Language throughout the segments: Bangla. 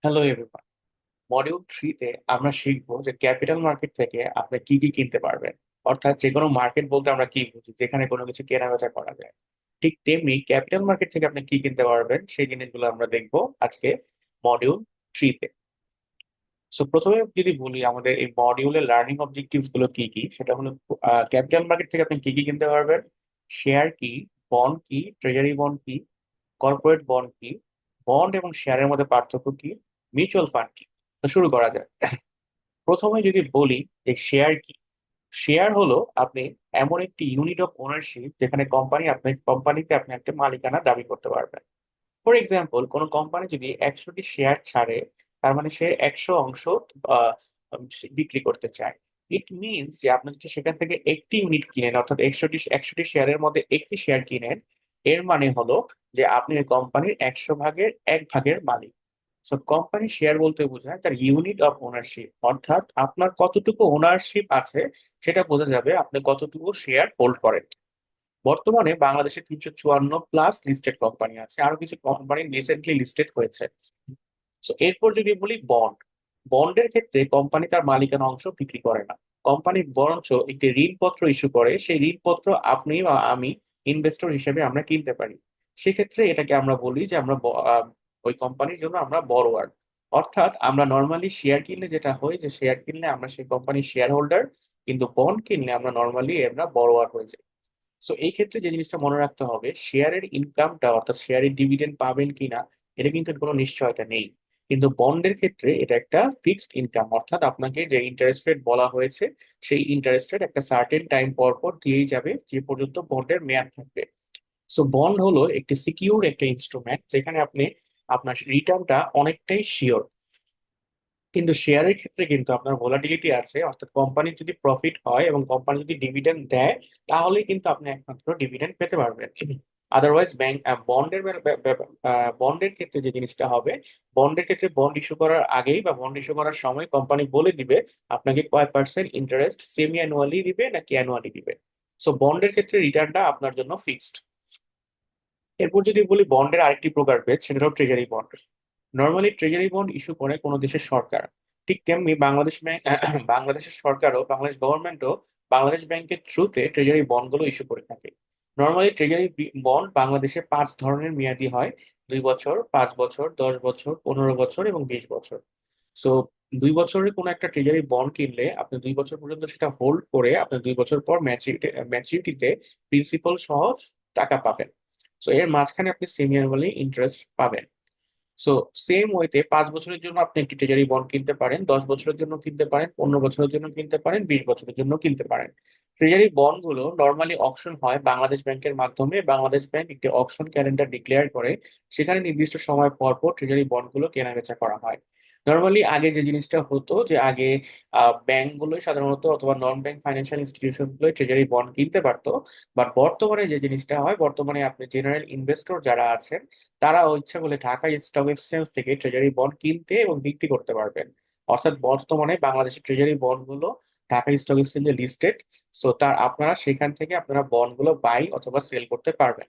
Hello everyone. মডিউল 3 তে আমরা শিখবো যে ক্যাপিটাল মার্কেট থেকে আপনি কি কি কিনতে পারবেন। অর্থাৎ যে কোনো মার্কেট বলতে আমরা কি বুঝি, যেখানে কোনো কিছু কেনা বেচা করা যায়। ঠিক তেমনি ক্যাপিটাল মার্কেট থেকে আপনি কি কিনতে পারবেন সেই জিনিসগুলো আমরা দেখবো আজকে মডিউল 3-তে। সো প্রথমে যদি বলি আমাদের এই মডিউলের লার্নিং অবজেক্টিভস গুলো কি কি, সেটা হলো ক্যাপিটাল মার্কেট থেকে আপনি কি কি কিনতে পারবেন, শেয়ার কি, বন্ড কি, ট্রেজারি বন্ড কি, কর্পোরেট বন্ড কি, বন্ড এবং শেয়ারের মধ্যে পার্থক্য কি, মিউচুয়াল ফান্ড কি। তো শুরু করা যায়। প্রথমে যদি বলি যে শেয়ার কি। শেয়ার হলো আপনি এমন একটি ইউনিট অফ ওনারশিপ যেখানে কোম্পানিতে আপনি একটা মালিকানা দাবি করতে পারবেন। ফর এক্সাম্পল, কোনো কোম্পানি যদি 100টি শেয়ার ছাড়ে, তার মানে সে 100 অংশ আহ, বিক্রি করতে চায়। ইট মিনস যে আপনি যদি সেখান থেকে একটি ইউনিট কিনেন, অর্থাৎ 100টি শেয়ারের মধ্যে একটি শেয়ার কিনেন, এর মানে হলো যে আপনি ওই কোম্পানির 100 ভাগের 1 ভাগের মালিক। সো কোম্পানি শেয়ার বলতে বোঝায় তার ইউনিট অফ ওনারশিপ, অর্থাৎ আপনার কতটুকু ওনারশিপ আছে সেটা বোঝা যাবে আপনি কতটুকু শেয়ার হোল্ড করেন। বর্তমানে বাংলাদেশে 354 প্লাস লিস্টেড কোম্পানি আছে, আরো কিছু কোম্পানি রিসেন্টলি লিস্টেড হয়েছে। তো এরপর যদি বলি বন্ড। বন্ডের ক্ষেত্রে কোম্পানি তার মালিকানা অংশ বিক্রি করে না। কোম্পানি বরঞ্চ একটি ঋণপত্র ইস্যু করে, সেই ঋণপত্র আপনি বা আমি ইনভেস্টর হিসেবে আমরা কিনতে পারি। সেক্ষেত্রে এটাকে আমরা বলি যে ওই কোম্পানির জন্য আমরা বড়োয়ার। অর্থাৎ আমরা নর্মালি শেয়ার কিনলে যেটা হয় যে শেয়ার কিনলে আমরা সেই কোম্পানির শেয়ার হোল্ডার, কিন্তু বন্ড কিনলে আমরা নর্মালি আমরা বড়োয়ার হয়ে যাই। সো এই ক্ষেত্রে যে জিনিসটা মনে রাখতে হবে, শেয়ারের ইনকামটা অর্থাৎ শেয়ারের ডিভিডেন্ড পাবেন কিনা এটা কিন্তু কোনো নিশ্চয়তা নেই। কিন্তু বন্ডের ক্ষেত্রে এটা একটা ফিক্সড ইনকাম, অর্থাৎ আপনাকে যে ইন্টারেস্ট রেট বলা হয়েছে সেই ইন্টারেস্ট রেট একটা সার্টেন টাইম পর পর দিয়েই যাবে যে পর্যন্ত বন্ডের মেয়াদ থাকবে। সো বন্ড হলো একটি সিকিউর একটা ইনস্ট্রুমেন্ট যেখানে আপনি আপনার রিটার্নটা অনেকটাই শিওর। কিন্তু শেয়ারের ক্ষেত্রে কিন্তু আপনার ভোলাটিলিটি আছে, অর্থাৎ কোম্পানির যদি প্রফিট হয় এবং কোম্পানি যদি ডিভিডেন্ড দেয়, তাহলে কিন্তু আপনি একমাত্র ডিভিডেন্ড পেতে পারবেন। আদারওয়াইজ ব্যাংক বন্ডের ক্ষেত্রে যে জিনিসটা হবে, বন্ডের ক্ষেত্রে বন্ড ইস্যু করার আগেই বা বন্ড ইস্যু করার সময় কোম্পানি বলে দিবে আপনাকে কয় পার্সেন্ট ইন্টারেস্ট সেমি অ্যানুয়ালি দিবে নাকি অ্যানুয়ালি দিবে। সো বন্ডের ক্ষেত্রে রিটার্নটা আপনার জন্য ফিক্সড। এরপর যদি বলি বন্ডের আরেকটি প্রকারভেদ, সেটা হলো treasury bond. Normally treasury bond issue করে কোনো দেশের সরকার। ঠিক তেমনি বাংলাদেশ ব্যাংক বাংলাদেশের সরকারও, বাংলাদেশ গভর্নমেন্টও বাংলাদেশ ব্যাংকের থ্রুতে ট্রেজারি বন্ড গুলো ইস্যু করে থাকে। নর্মালি ট্রেজারি বন্ড বাংলাদেশে 5 ধরনের মেয়াদি হয়: 2 বছর, 5 বছর, 10 বছর, 15 বছর এবং 20 বছর। সো 2 বছরের কোনো একটা ট্রেজারি বন্ড কিনলে আপনি 2 বছর পর্যন্ত সেটা হোল্ড করে আপনি 2 বছর পর ম্যাচুরিটিতে প্রিন্সিপাল সহ টাকা পাবেন। সো এর মাঝখানে আপনি সেমি অ্যানুয়ালি ইন্টারেস্ট পাবেন। সো সেম ওয়েতে 5 বছরের জন্য আপনি একটি ট্রেজারি বন্ড কিনতে পারেন, 10 বছরের জন্য কিনতে পারেন, 15 বছরের জন্য কিনতে পারেন, 20 বছরের জন্য কিনতে পারেন। ট্রেজারি বন্ড গুলো নর্মালি অকশন হয় বাংলাদেশ ব্যাংকের মাধ্যমে। বাংলাদেশ ব্যাংক একটি অকশন ক্যালেন্ডার ডিক্লেয়ার করে, সেখানে নির্দিষ্ট সময় পর পর ট্রেজারি বন্ড গুলো কেনা বেচা করা হয়। নর্মালি আগে যে জিনিসটা হতো যে আগে ব্যাংক গুলোই সাধারণত অথবা নন ব্যাংক ফাইন্যান্সিয়াল ইনস্টিটিউশন গুলো ট্রেজারি বন্ড কিনতে পারতো। বাট বর্তমানে যে জিনিসটা হয়, বর্তমানে আপনি জেনারেল ইনভেস্টর যারা আছেন তারা ইচ্ছা করলে ঢাকা স্টক এক্সচেঞ্জ থেকে ট্রেজারি বন্ড কিনতে এবং বিক্রি করতে পারবেন। অর্থাৎ বর্তমানে বাংলাদেশের ট্রেজারি বন্ড গুলো ঢাকা স্টক এক্সচেঞ্জে লিস্টেড। সো আপনারা সেখান থেকে আপনারা বন্ড গুলো বাই অথবা সেল করতে পারবেন।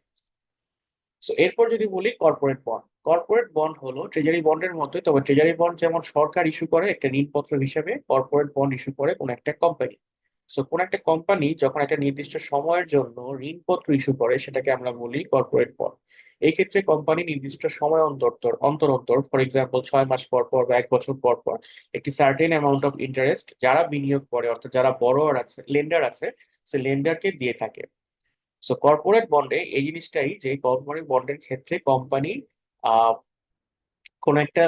সো এরপর যদি বলি কর্পোরেট বন্ড। কর্পোরেট বন্ড হলো ট্রেজারি বন্ডের মতোই, তবে ট্রেজারি বন্ড যেমন সরকার ইস্যু করে একটা ঋণপত্র হিসেবে, কর্পোরেট বন্ড ইস্যু করে কোন একটা কোম্পানি। সো কোন একটা কোম্পানি যখন একটা নির্দিষ্ট সময়ের জন্য ঋণপত্র ইস্যু করে সেটাকে আমরা বলি কর্পোরেট বন্ড। এই ক্ষেত্রে কোম্পানি নির্দিষ্ট সময় অন্তর অন্তর অন্তর, ফর এক্সাম্পল 6 মাস পর পর বা 1 বছর পর পর, একটি সার্টেন অ্যামাউন্ট অফ ইন্টারেস্ট যারা বিনিয়োগ করে অর্থাৎ যারা বড়োয়ার আছে, লেন্ডার আছে, সে লেন্ডারকে দিয়ে থাকে। সো কর্পোরেট বন্ডে এই জিনিসটাই যে কর্পোরেট বন্ডের ক্ষেত্রে কোম্পানি আহ কোন একটা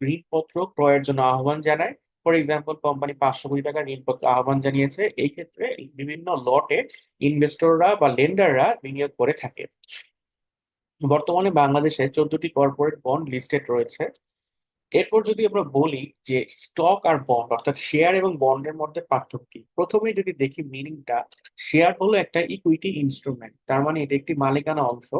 ঋণপত্র ক্রয়ের জন্য আহ্বান জানায়। ফর এক্সাম্পল, কোম্পানি 500 কোটি টাকা ঋণপত্র আহ্বান জানিয়েছে, এই ক্ষেত্রে বিভিন্ন লটে ইনভেস্টররা বা লেন্ডাররা বিনিয়োগ করে থাকে। বর্তমানে বাংলাদেশে 14টি কর্পোরেট বন্ড লিস্টেড রয়েছে। এরপর যদি আমরা বলি যে স্টক আর বন্ড অর্থাৎ শেয়ার এবং বন্ডের মধ্যে পার্থক্য কি, প্রথমে যদি দেখি মিনিংটা। শেয়ার হলো একটা ইকুইটি ইনস্ট্রুমেন্ট, তার মানে এটা একটি মালিকানা অংশ।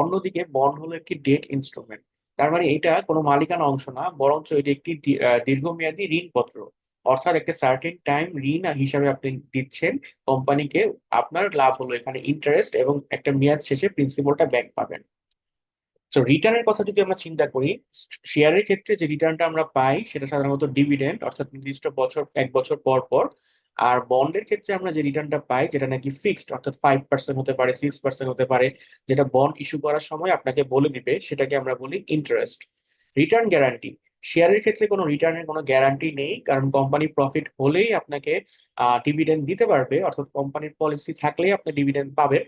অন্যদিকে বন্ড হলো একটি ডেট ইনস্ট্রুমেন্ট, তার মানে এটা কোনো মালিকানা অংশ না, বরঞ্চ এটি একটি দীর্ঘমেয়াদী ঋণপত্র। অর্থাৎ একটা সার্টেন টাইম ঋণ হিসাবে আপনি দিচ্ছেন কোম্পানিকে। আপনার লাভ হলো এখানে ইন্টারেস্ট এবং একটা মেয়াদ শেষে প্রিন্সিপালটা ব্যাক পাবেন। তো রিটার্নের কথা যদি আমরা চিন্তা করি, শেয়ারের ক্ষেত্রে যে রিটার্নটা আমরা পাই সেটা সাধারণত ডিভিডেন্ড, অর্থাৎ নির্দিষ্ট বছর, এক বছর পর পর। আর বন্ডের ক্ষেত্রে আমরা যে রিটার্নটা পাই যেটা নাকি ফিক্সড, অর্থাৎ 5% হতে পারে, 6% হতে পারে, যেটা বন্ড ইস্যু করার সময় আপনাকে বলে দিবে, সেটাকে আমরা বলি ইন্টারেস্ট। রিটার্ন গ্যারান্টি, শেয়ারের ক্ষেত্রে কোনো রিটার্নের কোনো গ্যারান্টি নেই, কারণ কোম্পানি প্রফিট হলেই আপনাকে ডিভিডেন্ড দিতে পারবে, অর্থাৎ কোম্পানির পলিসি থাকলেই আপনি ডিভিডেন্ড পাবেন।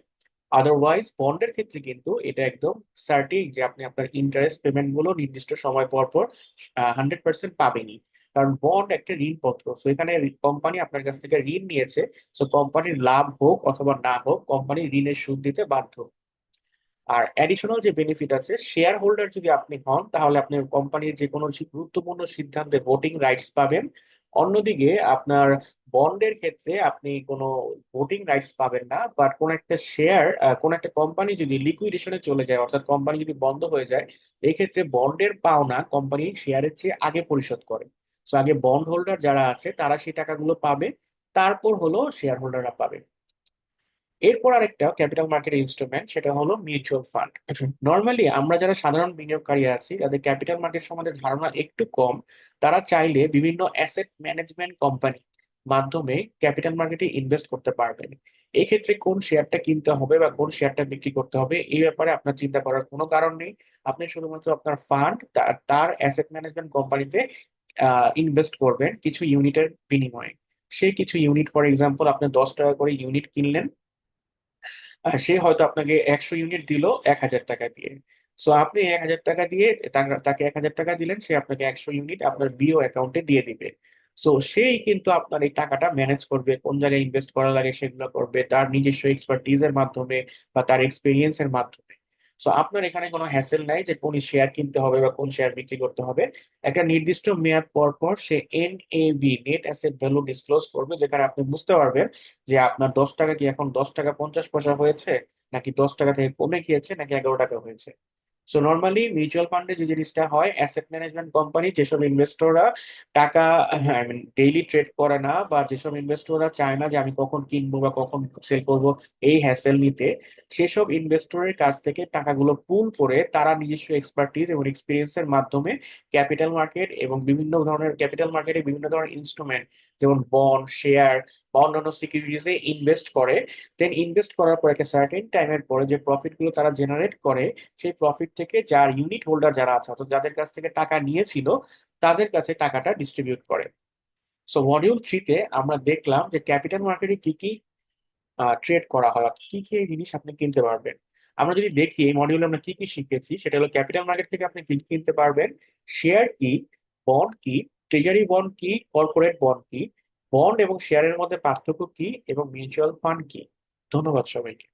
আদারওয়াইজ বন্ডের ক্ষেত্রে কিন্তু এটা একদম সার্টিন যে আপনি আপনার ইন্টারেস্ট পেমেন্ট গুলো নির্দিষ্ট সময় পর পর 100% পাবেনই। কারণ বন্ড একটা ঋণপত্র, তো এখানে কোম্পানি আপনার কাছ থেকে ঋণ নিয়েছে, তো কোম্পানির লাভ হোক অথবা না হোক কোম্পানি ঋণের সুদ দিতে বাধ্য। আর অ্যাডিশনাল যে বেনিফিট আছে, শেয়ার হোল্ডার যদি আপনি হন তাহলে আপনি কোম্পানির যে কোনো গুরুত্বপূর্ণ সিদ্ধান্তে ভোটিং রাইটস পাবেন। অন্যদিকে আপনার বন্ডের ক্ষেত্রে আপনি কোনো ভোটিং রাইটস পাবেন না, বাট কোন একটা শেয়ার, কোন একটা কোম্পানি যদি লিকুইডেশনে চলে যায়, অর্থাৎ কোম্পানি যদি বন্ধ হয়ে যায়, এই ক্ষেত্রে বন্ডের পাওনা কোম্পানি শেয়ারের চেয়ে আগে পরিশোধ করে। তো আগে বন্ড হোল্ডার যারা আছে তারা সেই টাকাগুলো পাবে, তারপর হলো শেয়ার হোল্ডাররা পাবে। এরপর আরেকটা ক্যাপিটাল মার্কেট ইনস্ট্রুমেন্ট, সেটা হলো মিউচুয়াল ফান্ড। নর্মালি আমরা যারা সাধারণ বিনিয়োগকারী আছি, যাদের ক্যাপিটাল মার্কেট সম্বন্ধে ধারণা একটু কম, তারা চাইলে বিভিন্ন অ্যাসেট ম্যানেজমেন্ট কোম্পানি মাধ্যমে ক্যাপিটাল মার্কেটে ইনভেস্ট করতে পারবেন। এই ক্ষেত্রে কোন শেয়ারটা কিনতে হবে বা কোন শেয়ারটা বিক্রি করতে হবে এই ব্যাপারে আপনার চিন্তা করার কোনো কারণ নেই। আপনি শুধুমাত্র আপনার ফান্ড তার অ্যাসেট ম্যানেজমেন্ট কোম্পানিতে ইনভেস্ট করবেন কিছু ইউনিটের বিনিময়ে। সেই কিছু ইউনিট, ফর এক্সাম্পল আপনি 10 টাকা করে ইউনিট কিনলেন, আর সে হয়তো আপনাকে 100 ইউনিট দিল 1,000 টাকা দিয়ে। সো আপনি 1,000 টাকা দিয়ে তাকে 1,000 টাকা দিলেন, সে আপনাকে 100 ইউনিট আপনার বিও অ্যাকাউন্টে দিয়ে দিবে। সো সেই কিন্তু আপনার এই টাকাটা ম্যানেজ করবে, কোন জায়গায় ইনভেস্ট করা লাগে সেগুলো করবে তার নিজস্ব এক্সপার্টিজের মাধ্যমে বা তার এক্সপিরিয়েন্সের মাধ্যমে। সো আপনার এখানে কোনো হ্যাসেল নাই যে কোন শেয়ার কিনতে হবে বা কোন শেয়ার বিক্রি করতে হবে। একটা নির্দিষ্ট মেয়াদ পর পর সে NAV, net asset value disclose করবে, যেখানে আপনি বুঝতে পারবেন যে আপনার 10 টাকা কি এখন 10 টাকা 50 পয়সা হয়েছে, নাকি 10 টাকা থেকে কমে গিয়েছে, নাকি 11 টাকা হয়েছে। সো নর্মালি মিউচুয়াল ফান্ডে যে জিনিসটা হয়, অ্যাসেট ম্যানেজমেন্ট কোম্পানি যেসব ইনভেস্টররা টাকা, আই মিন ডেইলি ট্রেড করে না, বা যেসব ইনভেস্টররা চায় না যে আমি কখন কিনবো বা কখন সেল করব এই হ্যাসেল নিতে, সেসব ইনভেস্টরের কাছ থেকে টাকাগুলো পুল করে তারা নিজস্ব এক্সপার্টিজ এবং এক্সপিরিয়েন্সের মাধ্যমে ক্যাপিটাল মার্কেট এবং বিভিন্ন ধরনের ক্যাপিটাল মার্কেটে বিভিন্ন ধরনের ইনস্ট্রুমেন্ট যেমন বন্ড, শেয়ার বা অন্যান্য সিকিউরিটিজে ইনভেস্ট করে। দেন ইনভেস্ট করার পর একটা সার্টেন টাইমের পরে যে প্রফিট গুলো তারা জেনারেট করে, সেই প্রফিট থেকে যার ইউনিট হোল্ডার যারা আছে, অর্থাৎ যাদের কাছ থেকে টাকা নিয়েছিল, তাদের কাছে টাকাটা ডিস্ট্রিবিউট করে। সো মডিউল 3-তে আমরা দেখলাম যে ক্যাপিটাল মার্কেটে কি কি ট্রেড করা হয়, অর্থাৎ কি কি জিনিস আপনি কিনতে পারবেন। আমরা যদি দেখি এই মডিউলে আমরা কি কি শিখেছি, সেটা হলো ক্যাপিটাল মার্কেট থেকে আপনি কি কি কিনতে পারবেন, শেয়ার কি, বন্ড কি, ট্রেজারি বন্ড কি, কর্পোরেট বন্ড কি, বন্ড এবং শেয়ারের মধ্যে পার্থক্য কি, এবং মিউচুয়াল ফান্ড কি। ধন্যবাদ সবাইকে।